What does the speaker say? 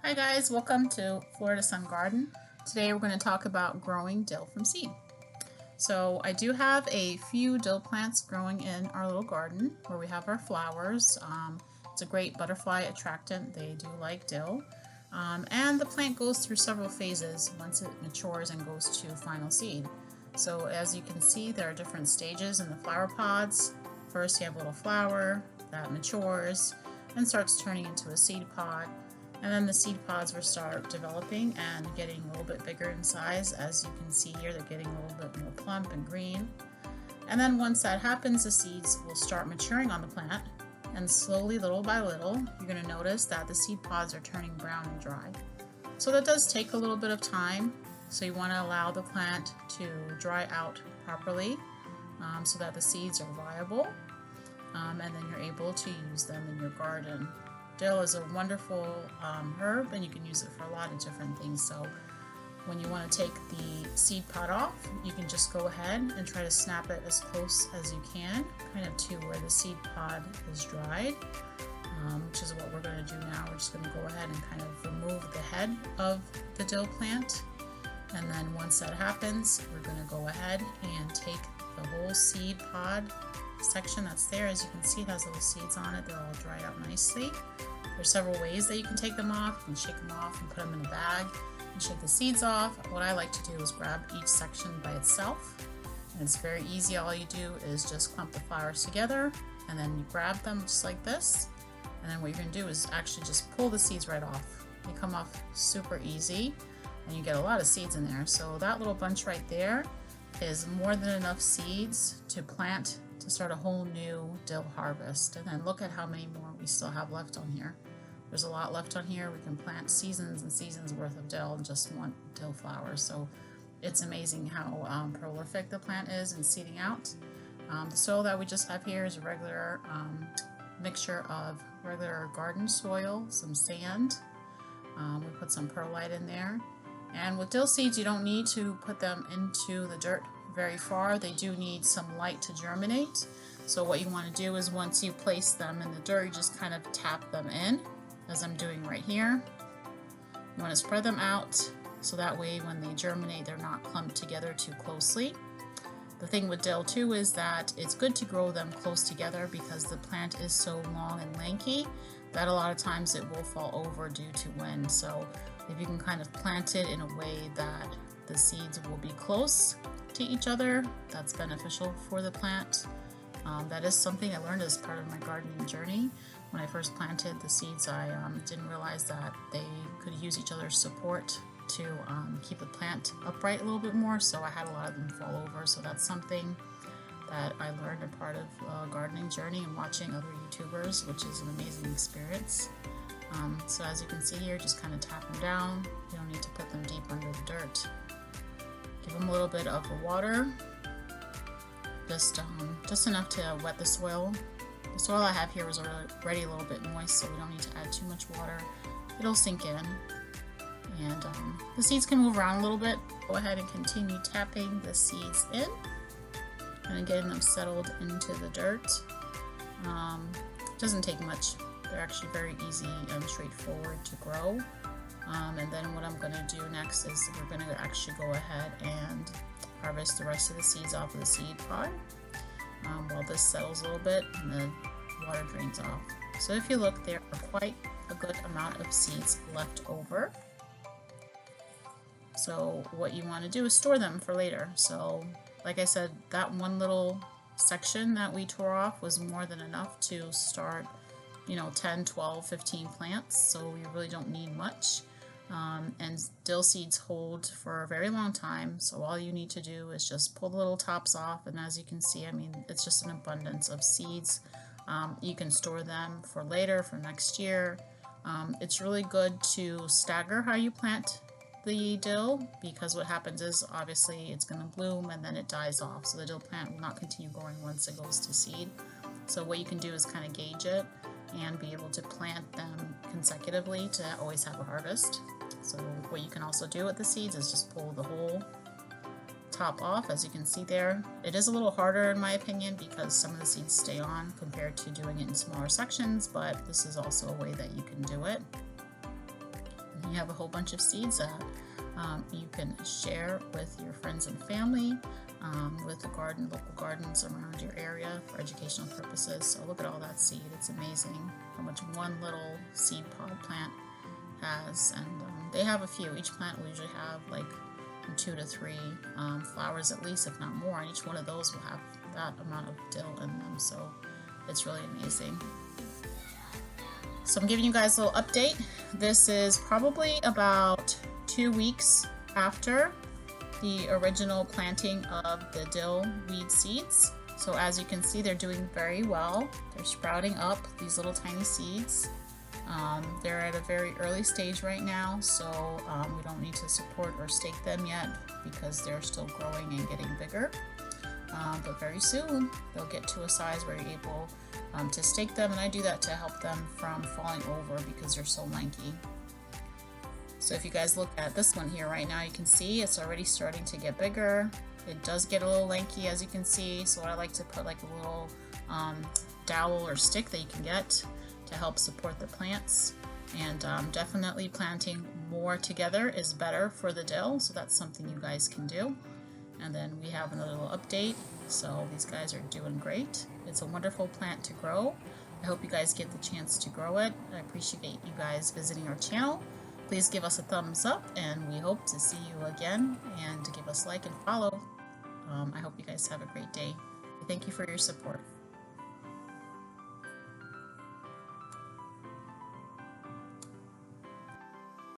Hi guys, welcome to Florida Sun Garden. Today we're going to talk about growing dill from seed. So I do have a few dill plants growing in our little garden where we have our flowers. It's a great butterfly attractant. They do like dill. And the plant goes through several phases once it matures and goes to final seed. So as you can see, there are different stages in the flower pods. First you have a little flower that matures and starts turning into a seed pod. And then the seed pods will start developing and getting a little bit bigger in size. As you can see here, they're getting a little bit more plump and green. And then once that happens, the seeds will start maturing on the plant. And slowly, little by little, you're going to notice that the seed pods are turning brown and dry. So that does take a little bit of time. So you want to allow the plant to dry out properly so that the seeds are viable. And then you're able to use them in your garden. Dill is a wonderful herb, and you can use it for a lot of different things. So when you want to take the seed pod off, you can just go ahead and try to snap it as close as you can, kind of to where the seed pod is dried, which is what we're going to do now. We're just going to go ahead and kind of remove the head of the dill plant. And then once that happens, we're going to go ahead and take the whole seed pod section that's there. As you can see, it has little seeds on it. They're all dried out nicely. There's several ways that you can take them off. You can shake them off and put them in a bag and shake the seeds off. What I like to do is grab each section by itself. And it's very easy. All you do is just clump the flowers together and then you grab them just like this. And then what you're going to do is actually just pull the seeds right off. They come off super easy and you get a lot of seeds in there. So that little bunch right there is more than enough seeds to plant to start a whole new dill harvest. And then look at how many more we still have left on here. There's a lot left on here. We can plant seasons and seasons worth of dill in just one dill flower. So it's amazing how prolific the plant is in seeding out. The soil that we just have here is a regular mixture of regular garden soil, some sand. We put some perlite in there. And with dill seeds, you don't need to put them into the dirt very far. They do need some light to germinate. So what you want to do is once you place them in the dirt, you just kind of tap them in, as I'm doing right here. You want to spread them out so that way when they germinate, they're not clumped together too closely. The thing with dill too is that it's good to grow them close together because the plant is so long and lanky that a lot of times it will fall over due to wind. So if you can kind of plant it in a way that the seeds will be close to each other, that's beneficial for the plant. That is something I learned as part of my gardening journey. When I first planted the seeds, I didn't realize that they could use each other's support to keep the plant upright a little bit more, so I had a lot of them fall over. So that's something that I learned as part of gardening journey and watching other YouTubers, which is an amazing experience. So as you can see here, just kind of tap them down. You don't need to put them deep under the dirt. Give them a little bit of the water, just enough to wet the soil. The soil I have here is already a little bit moist, so we don't need to add too much water. It'll sink in. And the seeds can move around a little bit. Go ahead and continue tapping the seeds in and getting them settled into the dirt. It doesn't take much. They're actually very easy and straightforward to grow. And then what I'm going to do next is we're going to actually go ahead and harvest the rest of the seeds off of the seed pod while this settles a little bit and the water drains off. So if you look, there are quite a good amount of seeds left over. So what you want to do is store them for later. So like I said, that one little section that we tore off was more than enough to start 10, 12, 15 plants, so you really don't need much. And dill seeds hold for a very long time, so all you need to do is just pull the little tops off, and as you can see, it's just an abundance of seeds. You can store them for later, for next year. It's really good to stagger how you plant the dill, because what happens is obviously it's going to bloom and then it dies off, so the dill plant will not continue growing once it goes to seed. So what you can do is kind of gauge it and be able to plant them consecutively to always have a harvest. So what you can also do with the seeds is just pull the whole top off. As you can see there, it is a little harder in my opinion because some of the seeds stay on compared to doing it in smaller sections, but this is also a way that you can do it. You have a whole bunch of seeds that you can share with your friends and family, with the local gardens around your area for educational purposes. So look at all that seed. It's amazing how much one little seed pod plant has. And they have a few. Each plant will usually have like 2 to 3 flowers at least, if not more. And each one of those will have that amount of dill in them. So it's really amazing. So I'm giving you guys a little update. This is probably about 2 weeks after the original planting of the dill weed seeds. So as you can see, they're doing very well. They're sprouting up these little tiny seeds. They're at a very early stage right now, so we don't need to support or stake them yet because they're still growing and getting bigger. But very soon they'll get to a size where you're able to stake them, and I do that to help them from falling over because they're so lanky. So if you guys look at this one here right now, you can see it's already starting to get bigger. It does get a little lanky, as you can see, so I like to put like a little dowel or stick that you can get to help support the plants. And definitely planting more together is better for the dill, so that's something you guys can do. And then we have another little update. So these guys are doing great. It's a wonderful plant to grow. I hope you guys get the chance to grow it. I appreciate you guys visiting our channel. Please give us a thumbs up, and we hope to see you again, and to give us a like and follow. I hope you guys have a great day. Thank you for your support.